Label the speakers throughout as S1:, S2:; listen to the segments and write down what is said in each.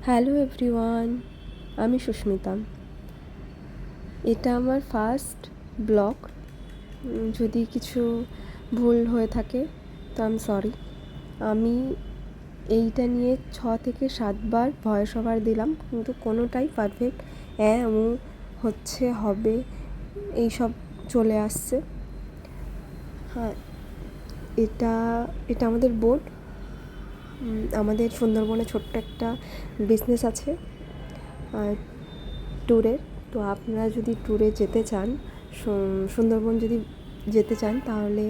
S1: Hello everyone, আমি সুস্মিতা। এটা আমার ফার্স্ট ব্লগ। যদি কিছু ভুল হয়ে থাকে তো আই এম সরি। আমি এইটা নিয়ে 6 থেকে 7 বার ভয়েস ওভার দিলাম, কিন্তু কোনোটাই পারফেক্ট হচ্ছে হবে এইসব চলে আসছে। হ্যাঁ, এটা এটা আমাদের বোর্ড। আমাদের সুন্দরবনে ছোট্ট একটা বিজনেস আছে ট্যুরের। তো আপনারা যদি ট্যুরে যেতে চান, সুন্দরবন যদি যেতে চান, তাহলে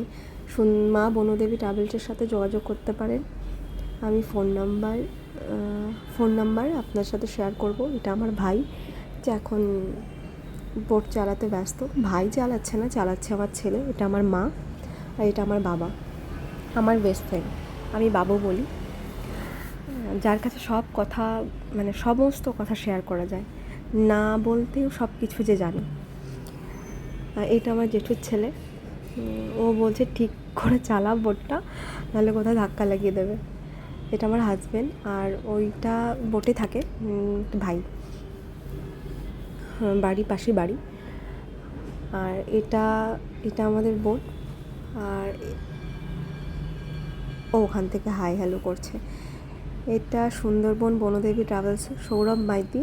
S1: মা বনদেবী ট্রাভেলসের সাথে যোগাযোগ করতে পারেন। আমি ফোন নাম্বার আপনার সাথে শেয়ার করব। এটা আমার ভাই, যে এখন বোট চালাতে ব্যস্ত। ভাই চালাচ্ছে না, চালাচ্ছে আমার ছেলে। এটা আমার মা, আর এটা আমার বাবা, আমার বেস্ট ফ্রেন্ড। আমি বাবু বলি, যার কাছে সব কথা, মানে সমস্ত কথা শেয়ার করা যায়, না বলতেও সব কিছু যে জানি। এটা আমার জেঠুর ছেলে। ও বলছে ঠিক করে চালা বোটটা, নাহলে কোথায় ধাক্কা লাগিয়ে দেবে। এটা আমার হাজব্যান্ড, আর ওইটা বোটে থাকে ভাই, বাড়ি পাশে বাড়ি। আর এটা এটা আমাদের বোট। আর ও ওখান থেকে হাই হ্যালো করছে। এটা সুন্দরবন বনদেবী ট্রাভেলস, সৌরভ মাইতি।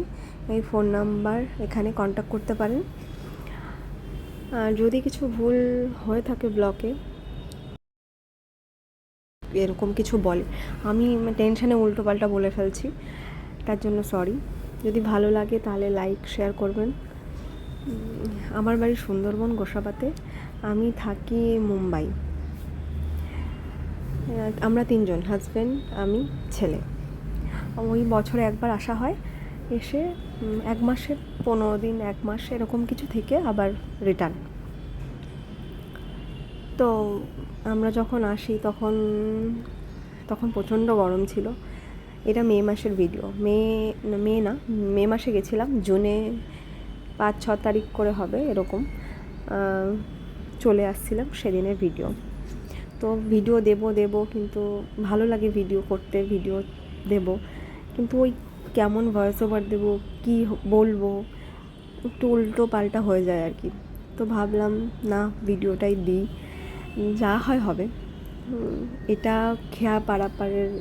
S1: এই ফোন নাম্বার, এখানে কন্ট্যাক্ট করতে পারেন। যদি কিছু ভুল হয়ে থাকে ব্লগে, এরকম কিছু বলে, আমি টেনশানে উল্টোপাল্টা বলে ফেলছি, তার জন্য সরি। যদি ভালো লাগে তাহলে লাইক শেয়ার করবেন। আমার বাড়ি সুন্দরবন গোসাবাতে, আমি থাকি মুম্বাই। আমরা 3জন, হাজব্যান্ড, আমি, ছেলে। ওই বছরে একবার আসা হয়, এসে 1 মাসে 15 দিন, 1 মাস এরকম কিছু থেকে আবার রিটার্ন। তো আমরা যখন আসি তখন তখন প্রচণ্ড গরম ছিল। এটা মে মাসের ভিডিও। মে মাসে গেছিলাম, জুনে 5-6 তারিখ করে হবে এরকম। চলে আসছিলাম, সেদিনের ভিডিও। তো ভিডিও দেব কিন্তু ভালো লাগে ভিডিও করতে, ভিডিও দেব, কিন্তু ওই কেমন ভয়েস ওভার দেবো, কী বলবো, একটু উল্টো পাল্টা হয়ে যায় আর কি। তো ভাবলাম না, ভিডিওটাই দিই, যা হয় হবে। এটা খেয়া পাড়াপাড়ের